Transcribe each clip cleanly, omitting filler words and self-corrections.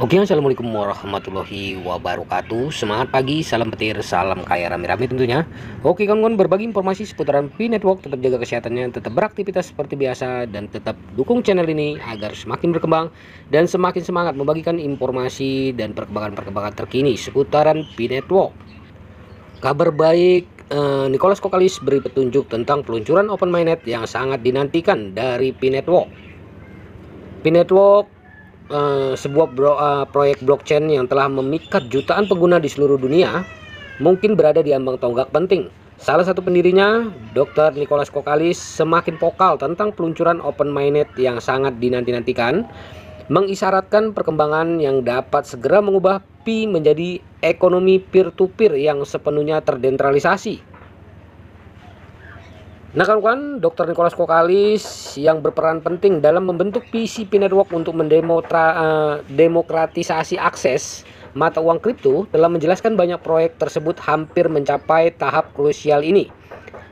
Oke, assalamualaikum warahmatullahi wabarakatuh. Semangat pagi, salam petir, salam kaya rame-rame tentunya. Oke kawan-kawan, berbagi informasi seputaran Pi Network. Tetap jaga kesehatannya, tetap beraktivitas seperti biasa, dan tetap dukung channel ini agar semakin berkembang dan semakin semangat membagikan informasi dan perkembangan-perkembangan terkini seputaran Pi Network. Kabar baik, Nicholas Kokalis beri petunjuk tentang peluncuran Open Mainnet yang sangat dinantikan dari Pi Network. Pi Network sebuah proyek blockchain yang telah memikat jutaan pengguna di seluruh dunia, mungkin berada di ambang tonggak penting. Salah satu pendirinya, Dr. Nicholas Kokalis, semakin vokal tentang peluncuran Open Mainnet yang sangat dinanti-nantikan, mengisyaratkan perkembangan yang dapat segera mengubah Pi menjadi ekonomi peer-to-peer yang sepenuhnya terdesentralisasi. Nah kawan-kawan, Dr. Nicholas Kokalis yang berperan penting dalam membentuk PCP Network untuk mendemokratisasi akses mata uang kripto telah menjelaskan banyak proyek tersebut hampir mencapai tahap krusial ini.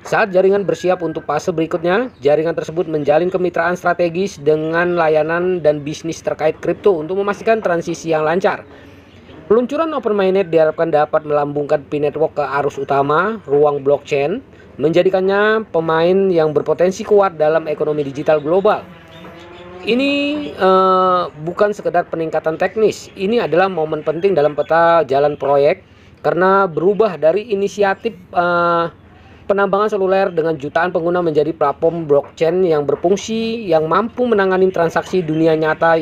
Saat jaringan bersiap untuk fase berikutnya, jaringan tersebut menjalin kemitraan strategis dengan layanan dan bisnis terkait kripto untuk memastikan transisi yang lancar. Peluncuran Open Mainnet diharapkan dapat melambungkan Pi Network ke arus utama ruang blockchain, menjadikannya pemain yang berpotensi kuat dalam ekonomi digital global. Ini bukan sekedar peningkatan teknis, ini adalah momen penting dalam peta jalan proyek karena berubah dari inisiatif penambangan seluler dengan jutaan pengguna menjadi platform blockchain yang berfungsi, yang mampu menangani transaksi dunia nyata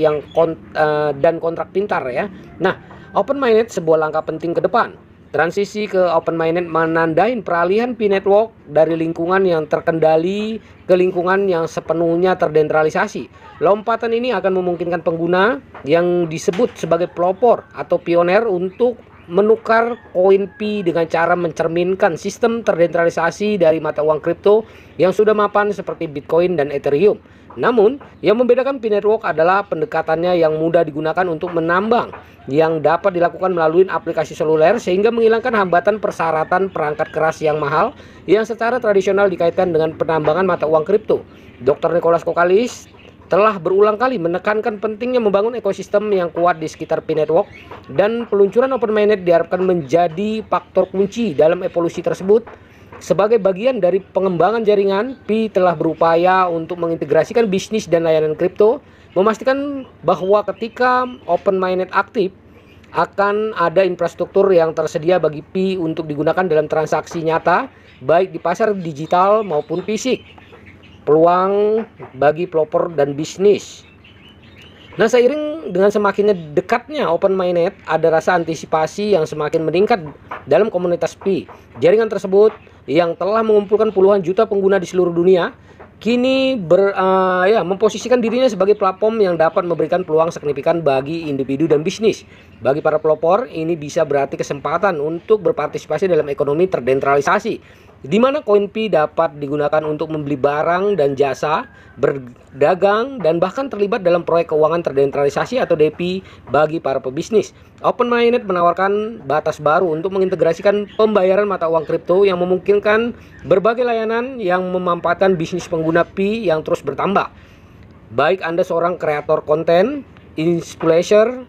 dan kontrak pintar ya. Nah, Open Mainnet sebuah langkah penting ke depan. Transisi ke Open Mainnet menandai peralihan Pi Network dari lingkungan yang terkendali ke lingkungan yang sepenuhnya terdesentralisasi. Lompatan ini akan memungkinkan pengguna yang disebut sebagai pelopor atau pioner untuk menukar koin Pi dengan cara mencerminkan sistem terdesentralisasi dari mata uang kripto yang sudah mapan seperti Bitcoin dan Ethereum. Namun, yang membedakan Pi Network adalah pendekatannya yang mudah digunakan untuk menambang, yang dapat dilakukan melalui aplikasi seluler sehingga menghilangkan hambatan persyaratan perangkat keras yang mahal yang secara tradisional dikaitkan dengan penambangan mata uang kripto. Dr. Nicholas Kokalis telah berulang kali menekankan pentingnya membangun ekosistem yang kuat di sekitar Pi Network, dan peluncuran Open Mainnet diharapkan menjadi faktor kunci dalam evolusi tersebut. Sebagai bagian dari pengembangan jaringan, Pi telah berupaya untuk mengintegrasikan bisnis dan layanan kripto, memastikan bahwa ketika Open Mainnet aktif, akan ada infrastruktur yang tersedia bagi Pi untuk digunakan dalam transaksi nyata, baik di pasar digital maupun fisik. Peluang bagi pelopor dan bisnis. Nah, seiring dengan semakinnya dekatnya Open Mainnet, ada rasa antisipasi yang semakin meningkat dalam komunitas Pi. Jaringan tersebut yang telah mengumpulkan puluhan juta pengguna di seluruh dunia, kini memposisikan dirinya sebagai platform yang dapat memberikan peluang signifikan bagi individu dan bisnis. Bagi para pelopor, ini bisa berarti kesempatan untuk berpartisipasi dalam ekonomi terdesentralisasi, di mana koin Pi dapat digunakan untuk membeli barang dan jasa, berdagang, dan bahkan terlibat dalam proyek keuangan terdesentralisasi atau DeFi bagi para pebisnis. Open Mainnet menawarkan batas baru untuk mengintegrasikan pembayaran mata uang kripto yang memungkinkan berbagai layanan yang memanfaatkan bisnis pengguna Pi yang terus bertambah. Baik Anda seorang kreator konten, influencer,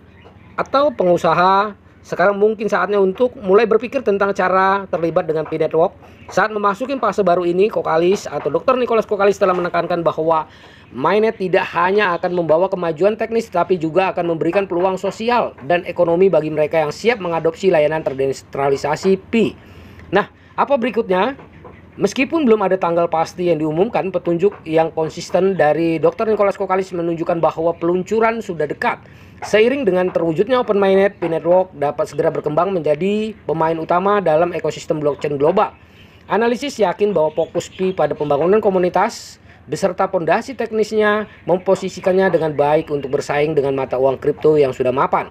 atau pengusaha, sekarang mungkin saatnya untuk mulai berpikir tentang cara terlibat dengan Pi Network. Saat memasuki fase baru ini, Kokalis atau Dr. Nicholas Kokalis telah menekankan bahwa Mainnet tidak hanya akan membawa kemajuan teknis, tapi juga akan memberikan peluang sosial dan ekonomi bagi mereka yang siap mengadopsi layanan terdesentralisasi Pi. Nah, apa berikutnya? Meskipun belum ada tanggal pasti yang diumumkan, petunjuk yang konsisten dari Dr. Nicholas Kokalis menunjukkan bahwa peluncuran sudah dekat. Seiring dengan terwujudnya Open Mainnet, Pi Network dapat segera berkembang menjadi pemain utama dalam ekosistem blockchain global. Analisis yakin bahwa fokus Pi pada pembangunan komunitas beserta fondasi teknisnya memposisikannya dengan baik untuk bersaing dengan mata uang kripto yang sudah mapan.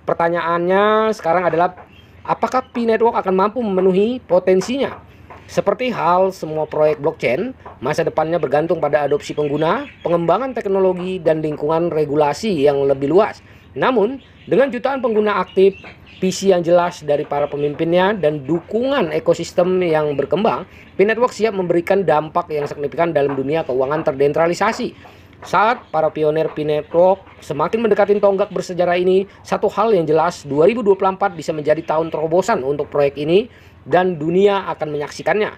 Pertanyaannya sekarang adalah, apakah Pi Network akan mampu memenuhi potensinya? Seperti hal semua proyek blockchain, masa depannya bergantung pada adopsi pengguna, pengembangan teknologi, dan lingkungan regulasi yang lebih luas. Namun, dengan jutaan pengguna aktif, visi yang jelas dari para pemimpinnya, dan dukungan ekosistem yang berkembang, Pi Network siap memberikan dampak yang signifikan dalam dunia keuangan terdesentralisasi. Saat para pionir P-Network semakin mendekati tonggak bersejarah ini, satu hal yang jelas, 2024 bisa menjadi tahun terobosan untuk proyek ini dan dunia akan menyaksikannya.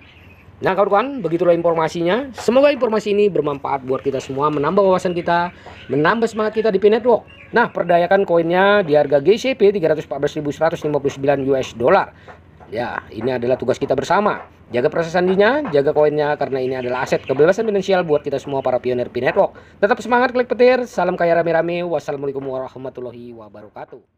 Nah kawan-kawan, begitulah informasinya. Semoga informasi ini bermanfaat buat kita semua, menambah wawasan kita, menambah semangat kita di P-Network. Nah, perdayakan koinnya di harga GCP 314.159 US dollar. Ya, ini adalah tugas kita bersama. Jaga proses sandinya, jaga koinnya, karena ini adalah aset kebebasan finansial buat kita semua para pionir P-Network. Tetap semangat, klik petir. Salam kaya rame-rame. Wassalamualaikum warahmatullahi wabarakatuh.